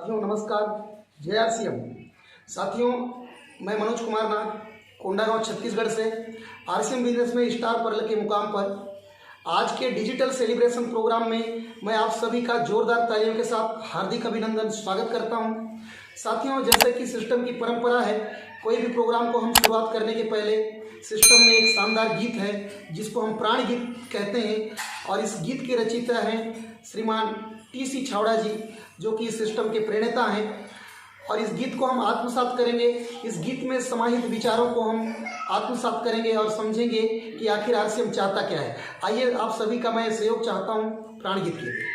साथियों नमस्कार, जय आरसीएम। साथियों मैं मनोज कुमार नाग कोंडागांव छत्तीसगढ़ से आरसीएम बिजनेस में स्टार पर्ल के मुकाम पर आज के डिजिटल सेलिब्रेशन प्रोग्राम में मैं आप सभी का जोरदार तालियों के साथ हार्दिक अभिनंदन स्वागत करता हूं। साथियों जैसे कि सिस्टम की परंपरा है, कोई भी प्रोग्राम को हम शुरुआत करने के पहले सिस्टम में एक शानदार गीत है जिसको हम प्राण गीत कहते हैं और इस गीत के रचयिता हैं श्रीमान टीसी छावड़ा जी, जो कि इस सिस्टम के प्रणेता हैं। और इस गीत को हम आत्मसात करेंगे, इस गीत में समाहित विचारों को हम आत्मसात करेंगे और समझेंगे कि आखिर आरसीएम चाहता क्या है। आइए आप सभी का मैं सहयोग चाहता हूँ प्राण गीत के लिए।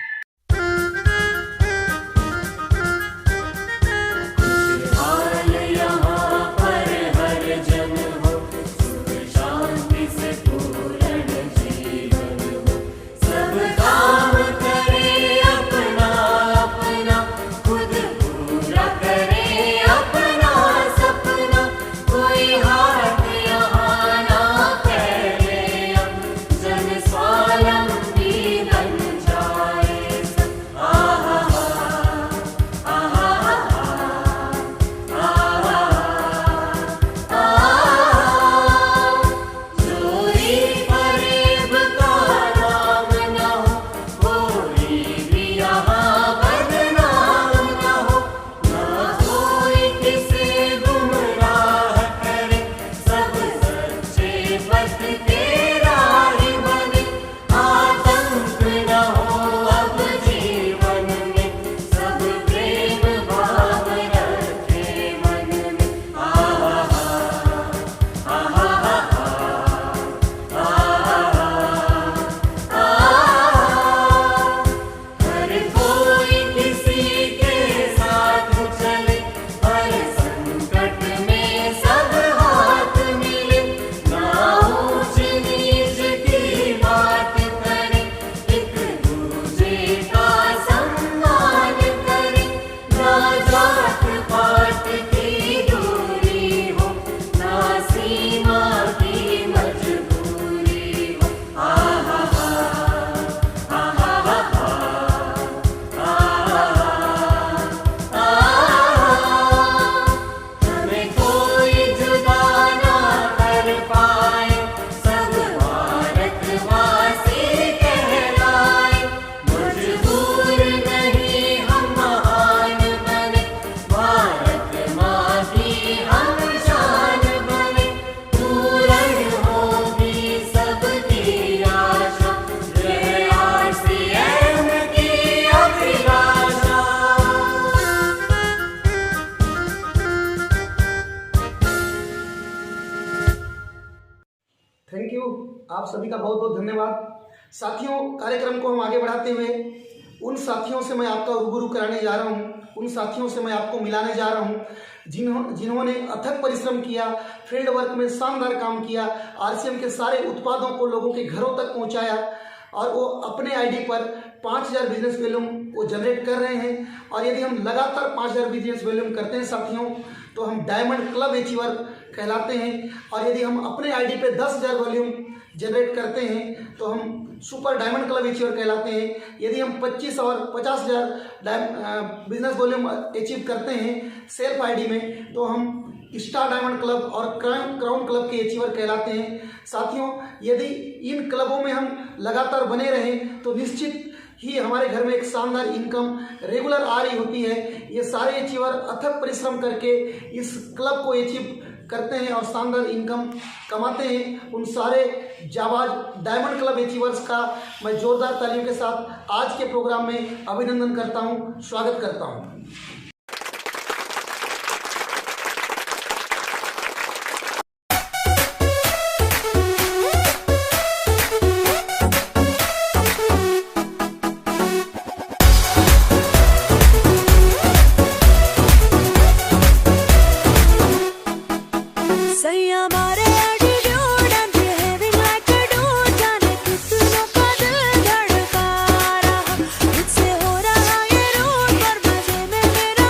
थैंक यू, आप सभी का बहुत बहुत धन्यवाद। साथियों कार्यक्रम को हम आगे बढ़ाते हुए उन साथियों से मैं आपका रूबरू कराने जा रहा हूँ, उन साथियों से मैं आपको मिलाने जा रहा हूँ जिन्होंने अथक परिश्रम किया, फील्ड वर्क में शानदार काम किया, आरसीएम के सारे उत्पादों को लोगों के घरों तक पहुँचाया और वो अपने आईडी पर 5000 बिजनेस वॉल्यूम वो जनरेट कर रहे हैं। और यदि हम लगातार 5000 बिजनेस वॉल्यूम करते हैं साथियों तो हम डायमंड क्लब अचीवर कहलाते हैं। और यदि हम अपने आईडी पे 10,000 वॉल्यूम जनरेट करते हैं तो हम सुपर डायमंड क्लब अचीवर कहलाते हैं। यदि हम 25 और 50,000 बिजनेस वॉल्यूम अचीव करते हैं सेल्फ आईडी में तो हम स्टार डायमंड क्लब और क्राउन क्लब के अचीवर कहलाते हैं। साथियों यदि इन क्लबों में हम लगातार बने रहें तो निश्चित ही हमारे घर में एक शानदार इनकम रेगुलर आ रही होती है। ये सारे अचीवर अथक परिश्रम करके इस क्लब को अचीव करते हैं और शानदार इनकम कमाते हैं। उन सारे जाबाज डायमंड क्लब अचीवर्स का मैं जोरदार तालियों के साथ आज के प्रोग्राम में अभिनंदन करता हूं, स्वागत करता हूं। मुझसे हो रहा ये रूट पर मजे में मेरा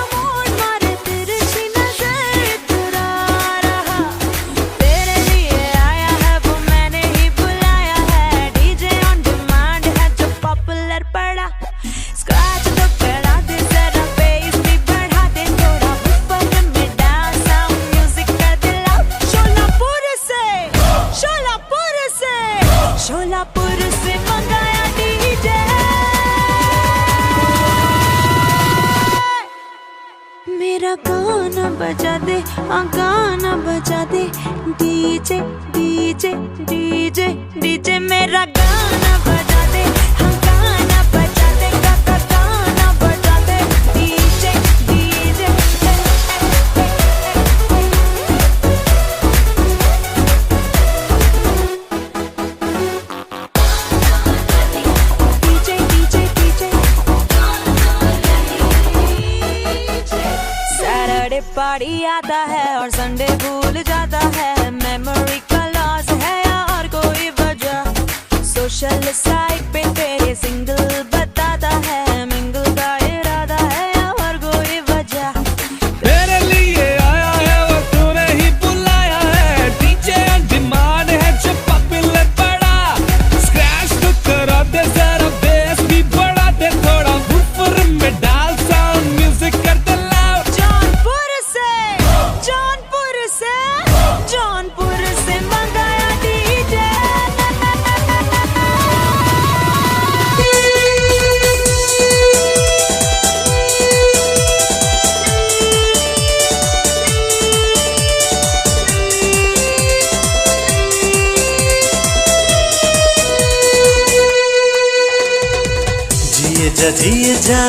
मेरा गाना बजा दे, हाँ गाना बजा दे। डीजे डीजे डीजे डीजे मेरा गाना बजा दे, हाँ गाना बजा दे। काका गाना बजा दे। डीजे डीजे सैटरडे पार्टी आता है और संडे भूल जाता है। मेमोरी का लॉस है या और कोई वजह? सोशल साइट पे तेरे सिंगल बताता है। मिंगल का इरादा है या और कोई वजह? तेरे लिए आया है वो तूने ही बुलाया है। डीजे डिमांड है जो पॉपुलर बड़ा। स्क्रैच तो करा दे जरा, बेस भी बढ़ा दे थोड़ा। वूफर में डाल साउंड, म्यूजिक कर दे लाउड। जौनपुर से मंगाया डीजे। जिए जा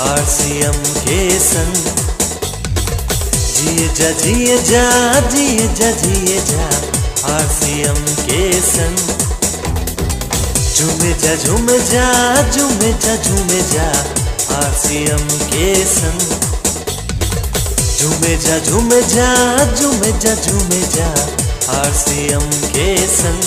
RCM के संग। जिए जा RCM के संग। झूमे जा RCM के संग। झूमे जा RCM के संग।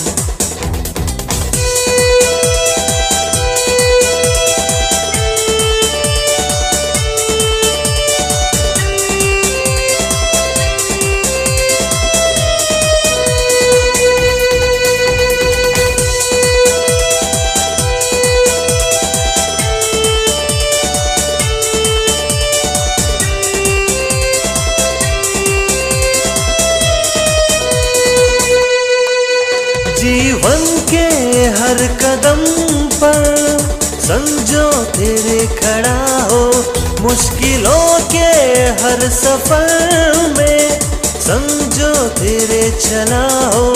जीवन के हर कदम पर समझो तेरे खड़ा हो। मुश्किलों के हर सफर में समझो तेरे चला हो।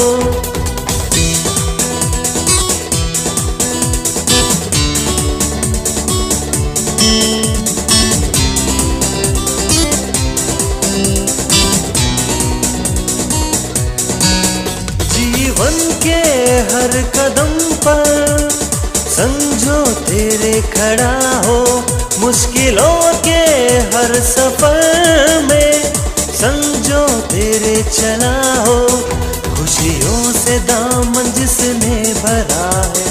जीवन के हर कदम पर समझो तेरे खड़ा हो। मुश्किलों के हर सफर में समझो तेरे चला हो। खुशियों से दामन जिसने भरा है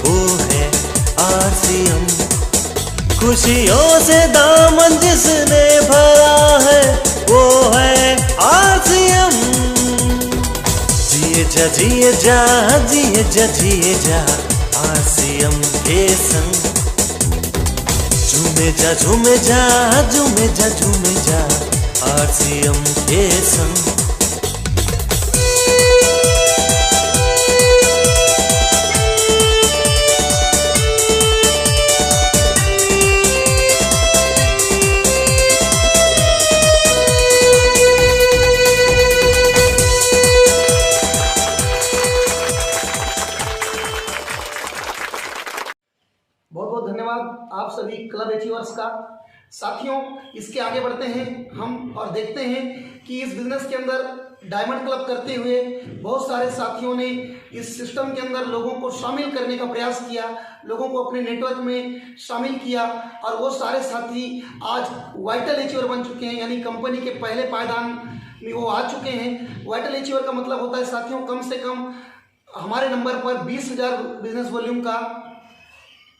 वो है RCM। खुशियों से दामन जिसने भरा है वो है RCM। जिए जा RCM के संग। झूमे जा RCM के संग। बहुत बहुत धन्यवाद आप सभी क्लब अचीवर्स का। साथियों, इसके आगे बढ़ते हैं हम और देखते हैं कि इस बिजनेस के अंदर डायमंड क्लब करते हुए बहुत सारे साथियों ने इस सिस्टम के अंदर लोगों को शामिल करने का प्रयास किया, लोगों को अपने नेटवर्क में शामिल किया और वो सारे साथी आज वाइटल अचीवर बन चुके हैं। यानी कंपनी के पहले पायदान में वो आ चुके हैं। वाइटल अचीवर का मतलब होता है साथियों, कम से कम हमारे नंबर पर 20,000 बिजनेस वॉल्यूम का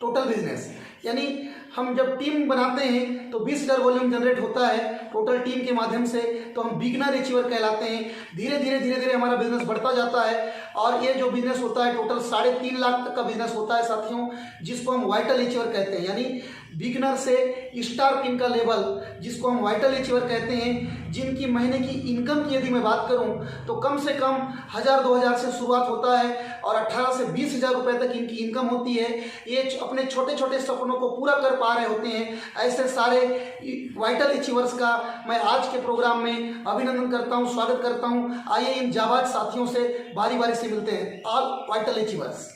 टोटल बिजनेस। यानी हम जब टीम बनाते हैं तो 20,000 वॉल्यूम जनरेट होता है टोटल टीम के माध्यम से, तो हम बिगनर अचीवर कहलाते हैं। धीरे धीरे हमारा बिजनेस बढ़ता जाता है और ये जो बिजनेस होता है टोटल 3.5 लाख तक का बिजनेस होता है साथियों, जिसको हम वाइटल अचीवर कहते हैं। यानी बिगनर से स्टार पिन का लेवल, जिसको हम वाइटल अचीवर कहते हैं, जिनकी महीने की इनकम की यदि मैं बात करूं तो कम से कम 1000-2000 से शुरुआत होता है और 18 से 20,000 रुपए तक इनकी इनकम होती है। ये अपने छोटे छोटे सपनों को पूरा कर पा रहे होते हैं। ऐसे सारे वाइटल अचीवर्स का मैं आज के प्रोग्राम में अभिनंदन करता हूं, स्वागत करता हूं। आइए इन जाबाज साथियों से बारी बारी से मिलते हैं। All vital achievers.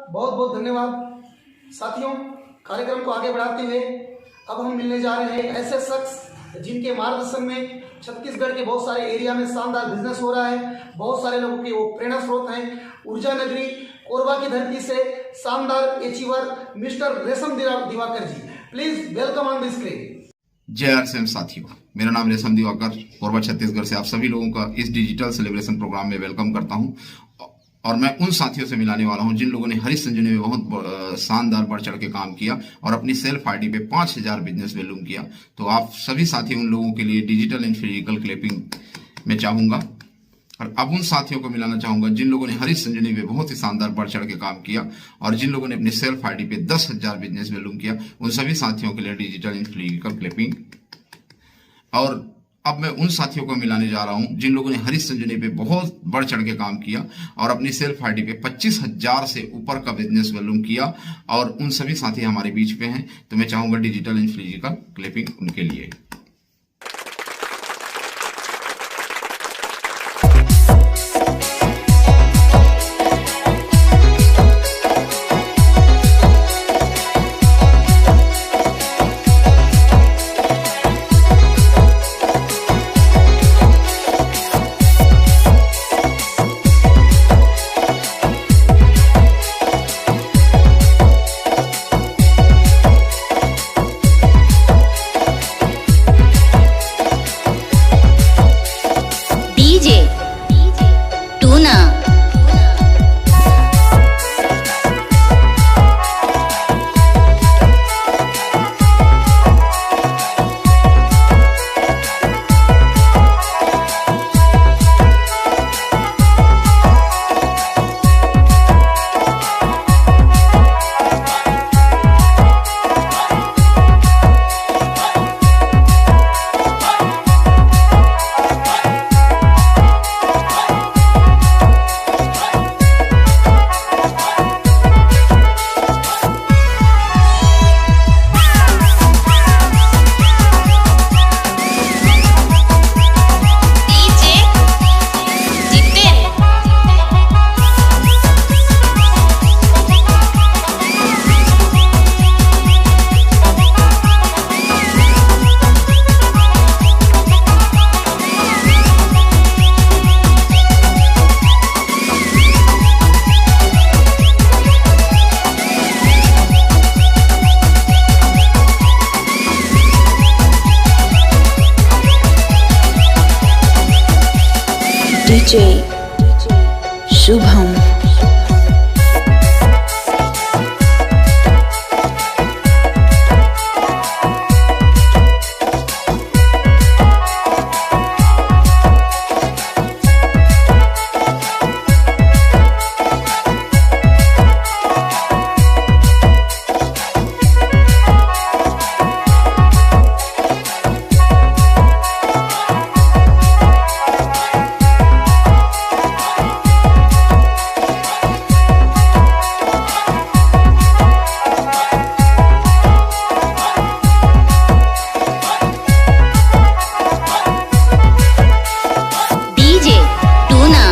बहुत बहुत धन्यवाद। साथियों, कार्यक्रम को आगे बढ़ाते हुए अब हम मिलने जा रहे हैं ऐसे शख्स जिनके मार्गदर्शन में छत्तीसगढ़ के बहुत सारे एरिया में शानदार बिजनेस हो रहा है। बहुत सारे लोगों के वो प्रेरणा स्रोत हैं। ऊर्जा नगरी कोरबा की धरती से शानदार achiever mister Resham Diwakar ji, please welcome on the screen. जय आरसीएम साथियों, मेरा नाम रेशम दिवाकर कोरबा छत्तीसगढ़ से आप सभी लोगों का इस डिजिटल सेलिब्रेशन प्रोग्राम में वेलकम करता हूं। और मैं उन साथियों से मिलाने वाला हूं जिन लोगों ने हरी संजीवनी में बहुत शानदार बढ़ चढ़ के काम किया और अपनी सेल्फ आईडी पे 5000 बिजनेस वैल्यूम किया। तो आप सभी साथी उन लोगों के लिए डिजिटल एंड फिजिकल क्लिपिंग में चाहूंगा। और अब उन साथियों को मिलाना चाहूंगा जिन लोगों ने हरी संजीवनी में बहुत ही शानदार बढ़ चढ़ के काम किया और जिन लोगों ने अपनी सेल्फ आईडी पे 10,000 बिजनेस वैल्यूम किया। उन सभी साथियों के लिए डिजिटल एंड फिजिकल क्लिपिंग। और अब मैं उन साथियों को मिलाने जा रहा हूं जिन लोगों ने हरी संजीवनी पे बहुत बढ़ चढ़ के काम किया और अपनी सेल्फ आईडी पे 25,000 से ऊपर का बिजनेस वॉल्यूम किया। और उन सभी साथी हमारे बीच पे हैं, तो मैं चाहूंगा डिजिटल एंड फिजिकल क्लिपिंग उनके लिए। DJ Shubham. DJ Tuna.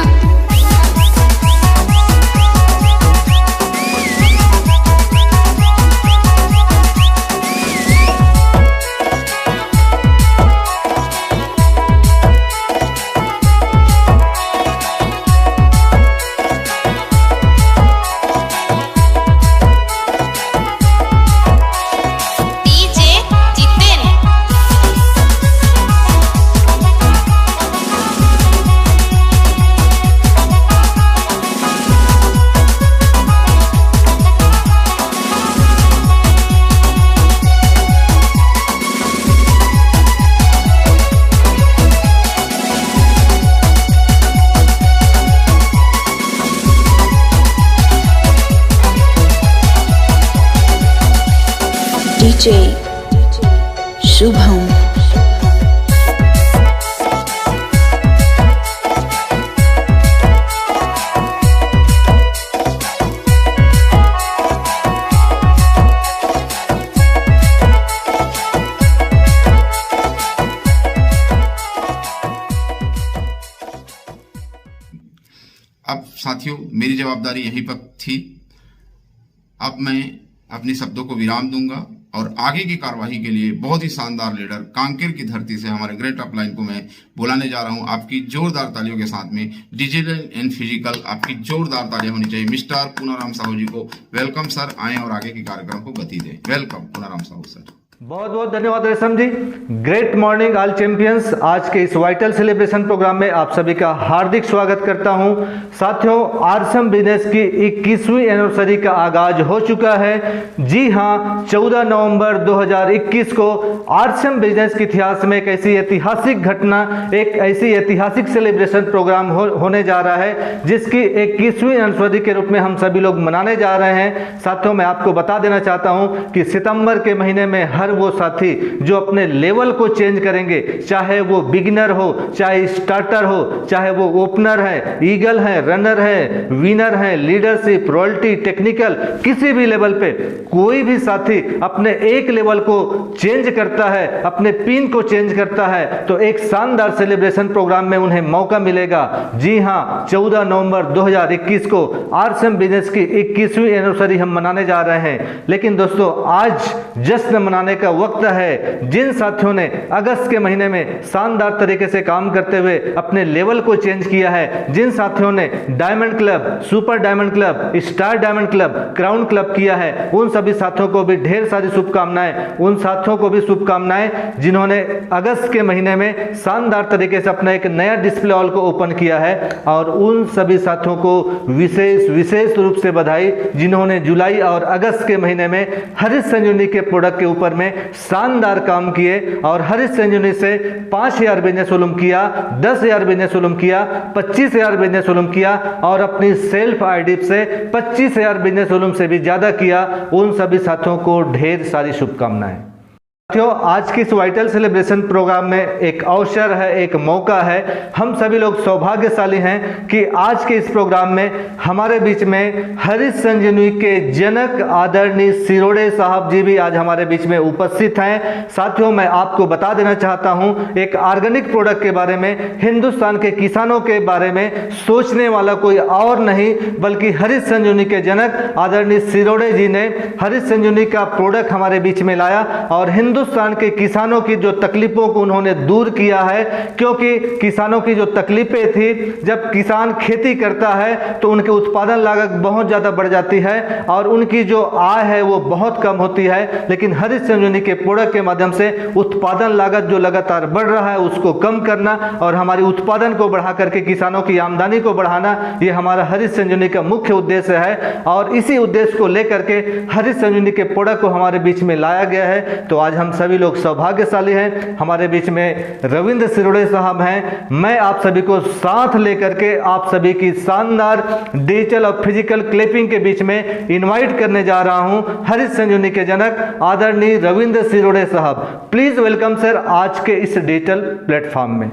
DJ Jitin. DJ Shubham. अब साथियों, मेरी जवाबदारी यहीं पर थी। अब मैं अपने शब्दों को विराम दूंगा और आगे की कार्यवाही के लिए बहुत ही शानदार लीडर कांकेर की धरती से हमारे ग्रेट अपलाइन को मैं बुलाने जा रहा हूं। आपकी जोरदार तालियों के साथ में डिजिटल एंड फिजिकल आपकी जोरदार तालियां होनी चाहिए मिस्टर पूनाराम साहू जी को। वेलकम सर, आए और आगे के कार्यक्रम को गति दें। Welcome Poonaram Sahu sir. बहुत बहुत धन्यवाद Resham ji. Great morning all champions. आज के इस वाइटल सेलिब्रेशन प्रोग्राम में आप सभी का हार्दिक स्वागत करता हूं। साथियों, आरसम बिजनेस की 21वीं एनिवर्सरी का आगाज हो चुका है। जी हां, 14 नवंबर 2021 को आरसम बिजनेस के इतिहास में एक ऐसी ऐतिहासिक घटना, एक ऐसी ऐतिहासिक सेलिब्रेशन प्रोग्राम होने जा रहा है जिसकी 21वीं एनिवर्सरी के रूप में हम सभी लोग मनाने जा रहे हैं। साथियों, मैं आपको बता देना चाहता हूं कि सितंबर के महीने में हर वो साथी जो अपने लेवल को चेंज करेंगे, चाहे वो बिगिनर हो, चाहे स्टार्टर हो, चाहे वो ओपनर है, ईगल है, रनर है, विनर है, लीडरशिप, रॉयल्टी, टेक्निकल, किसी भी लेवल पे कोई भी साथी अपने एक लेवल को चेंज करता है, अपने पिन को चेंज करता है, तो एक शानदार सेलिब्रेशन प्रोग्राम में उन्हें मौका मिलेगा। जी हां, 14 नवंबर 2021 को आरसम बिजनेस की 21वीं एनिवर्सरी हम मनाने जा रहे हैं। लेकिन दोस्तों, आज जश्न मनाने का वक्त है। जिन साथियों ने अगस्त के महीने में शानदार तरीके से काम करते हुए अपने लेवल को चेंज किया है, जिन साथियों ने diamond club, super diamond club, star diamond club, crown club किया है, उन सभी साथियों को भी ढेर सारी शुभकामनाएं। उन साथियों को भी शुभकामनाएं जिन्होंने अगस्त के महीने में शानदार तरीके से अपना एक नया डिस्प्ले हॉल को ओपन किया है, और उन सभी साथियों को विशेष रूप से बधाई जिन्होंने जुलाई और अगस्त के महीने में हरीश संजीवनी के प्रोडक्ट के ऊपर में शानदार काम किए और हरीश संजीवनी से 5000 बिजनेस वॉल्यूम किया, 10,000 बिजनेस वॉल्यूम किया, 25,000 बिजनेस वॉल्यूम किया और अपनी सेल्फ आईडी से 25,000 बिजनेस वॉल्यूम से भी ज्यादा किया। उन सभी साथियों को ढेर सारी शुभकामनाएं। साथियों, आज की इस वाइटल सेलिब्रेशन प्रोग्राम में एक अवसर है, एक मौका है। हम सभी लोग सौभाग्यशाली हैं कि आज के इस प्रोग्राम में हमारे बीच में हरीश संजीवनी के जनक आदरणीय सिरोड़े साहब जी भी आज हमारे बीच में उपस्थित हैं। साथियों, मैं आपको बता देना चाहता हूं, एक ऑर्गेनिक प्रोडक्ट के बारे में, हिंदुस्तान के किसानों के बारे में सोचने वाला कोई और नहीं बल्कि हरीश संजीवनी के जनक आदरणीय सिरोड़े जी ने हरीश संजीवनी का प्रोडक्ट हमारे बीच में लाया और हिंदुस्तान हिंदुस्तान के किसानों की जो तकलीफों को उन्होंने दूर किया है, क्योंकि किसानों की जो तकलीफें थी, जब किसान खेती करता है तो उनके उत्पादन लागत बहुत ज़्यादा बढ़ जाती है और उनकी जो आय है वो बहुत कम होती है। लेकिन हरित संजीवनी के प्रोडक्ट के माध्यम से उत्पादन लागत जो लगातार बढ़ रहा है उसको कम करना और हमारी उत्पादन को बढ़ा करके किसानों की आमदनी को बढ़ाना, ये हमारा हरित संजीवनी का मुख्य उद्देश्य है। और इसी उद्देश्य को लेकर के हरित संजीवनी के प्रोडक्ट को हमारे बीच में लाया गया है। तो आज हम सभी लोग सौभाग्यशाली हैं, हमारे बीच में रविंद्र सिरोड़े साहब हैं। मैं आप सभी को साथ लेकर के आप सभी की शानदार डिजिटल और फिजिकल क्लिपिंग के बीच में इनवाइट करने जा रहा हूं हरित संजीवनी के जनक आदरणीय रविंद्र सिरोड़े साहब। प्लीज वेलकम सर आज के इस डिजिटल प्लेटफॉर्म में।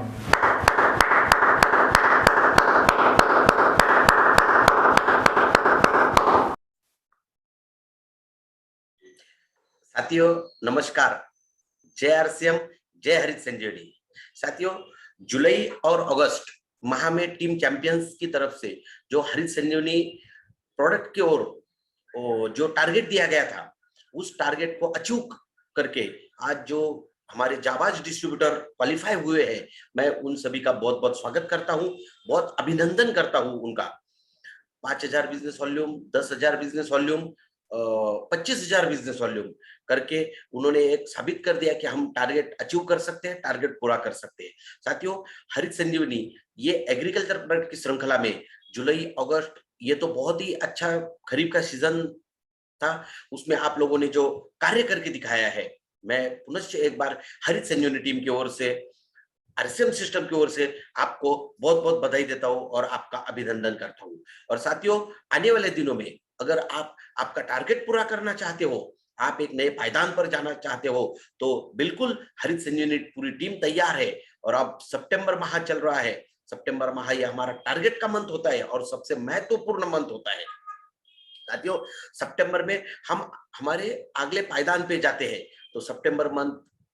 साथियों नमस्कार, जय आरसीएम, जय हरित संजीवनी। साथियों, जुलाई और अगस्त माह में टीम चैंपियंस की तरफ से जो हरित संजीवनी प्रोडक्ट की ओर जो टारगेट दिया गया था, उस टारगेट को अचीव करके आज जो हमारे जाबाज डिस्ट्रीब्यूटर क्वालिफाई हुए हैं, मैं उन सभी का बहुत बहुत स्वागत करता हूं, बहुत अभिनंदन करता हूं उनका। 5,000 business volume, 10,000 business volume, 25,000 business volume करके उन्होंने एक साबित कर दिया कि हम टारगेट अचीव कर सकते हैं, टारगेट पूरा कर सकते हैं। साथियों, हरित संजीवनी ये एग्रीकल्चर प्रोडक्ट की श्रृंखला में जुलाई अगस्त ये तो बहुत ही अच्छा खरीफ का सीजन था, उसमें आप लोगों ने जो कार्य करके दिखाया है, मैं पुनश्च एक बार हरित संजीवनी टीम की ओर से, आरसीएम सिस्टम की ओर से आपको बहुत बहुत बधाई देता हूं और आपका अभिनंदन करता हूं। और साथियों, आने वाले दिनों में अगर आप आपका टारगेट पूरा करना चाहते हो, आप एक नए पायदान पर जाना चाहते हो, तो बिल्कुल हरित संजीवनी पूरी टीम तैयार है। और अब सितंबर माह चल रहा है, सितंबर माह ये हमारा टारगेट का मंथ होता है और सबसे महत्वपूर्ण मंथ होता है। साथियों, सितंबर में हम हमारे अगले पायदान पे जाते हैं, तो सितंबर मंथ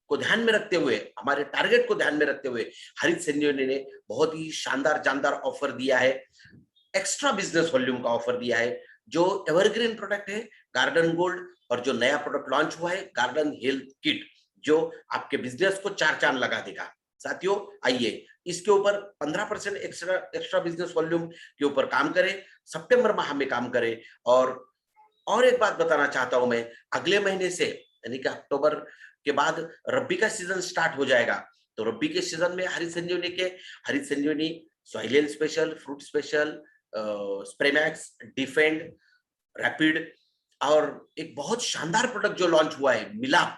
को ध्यान में रखते हुए, हमारे टारगेट को ध्यान में रखते हुए हरित संजीवनी ने बहुत ही शानदार जानदार ऑफर दिया है, एक्स्ट्रा बिजनेस वॉल्यूम का ऑफर दिया है। जो एवरग्रीन प्रोडक्ट है गार्डन गोल्ड, और जो नया प्रोडक्ट लॉन्च हुआ है गार्डन हेल्थ किट, जो आपके बिजनेस को चार चांद लगा देगा। साथियों, आइए इसके ऊपर 15% एक्स्ट्रा बिजनेस वॉल्यूम के ऊपर काम करें, सितंबर माह में काम करें। और एक बात बताना चाहता हूं मैं, अगले महीने से यानी कि अक्टूबर के बाद रब्बी का सीजन स्टार्ट हो जाएगा। तो रब्बी के सीजन में Harit Sanjeevani soil special, fruit special, Spraymax, Defend, Rapid और एक बहुत शानदार प्रोडक्ट जो लॉन्च हुआ है मिलाप,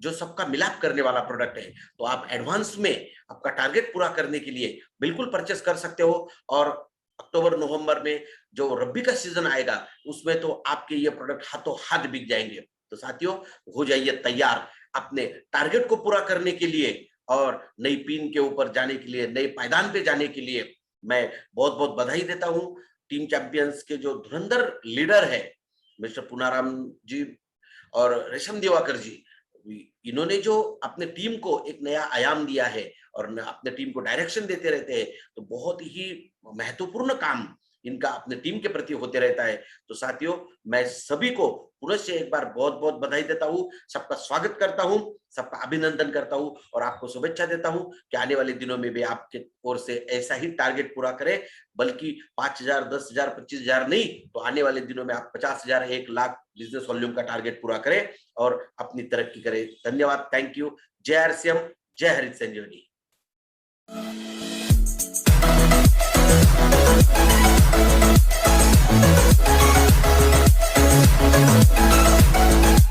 जो सबका मिलाप करने वाला प्रोडक्ट है। तो आप एडवांस में आपका टारगेट पूरा करने के लिए बिल्कुल परचेस कर सकते हो। और अक्टूबर नवंबर में जो रब्बी का सीजन आएगा, उसमें तो आपके ये प्रोडक्ट हाथों हाथ बिक जाएंगे। तो साथियों, हो जाइए तैयार अपने टारगेट को पूरा करने के लिए और नई पीन के ऊपर जाने के लिए, नए पायदान पे जाने के लिए मैं बहुत बहुत बधाई देता हूं। टीम चैंपियंस के जो धुरंधर लीडर है मिस्टर पुनाराम जी और रेशम दिवाकर जी, इन्होंने जो अपने टीम को एक नया आयाम दिया है और अपने टीम को डायरेक्शन देते रहते हैं, तो बहुत ही महत्वपूर्ण काम इनका अपने टीम के प्रति होते रहता है। तो साथियों, मैं सभी को पुनः एक बार बहुत बहुत बधाई देता हूँ, सबका स्वागत करता हूँ, सबका अभिनंदन करता हूँ और आपको शुभेच्छा देता हूँ कि आने वाले दिनों में भी आपके ओर से ऐसा ही टारगेट पूरा करें, बल्कि 5,000, 10,000, 25,000 नहीं, तो आने वाले दिनों में आप 50,000, 1 लाख बिजनेस वॉल्यूम का टारगेट पूरा करें और अपनी तरक्की करें। धन्यवाद, थैंक यू। जय आरसीएम, जय हरित संजीवनी।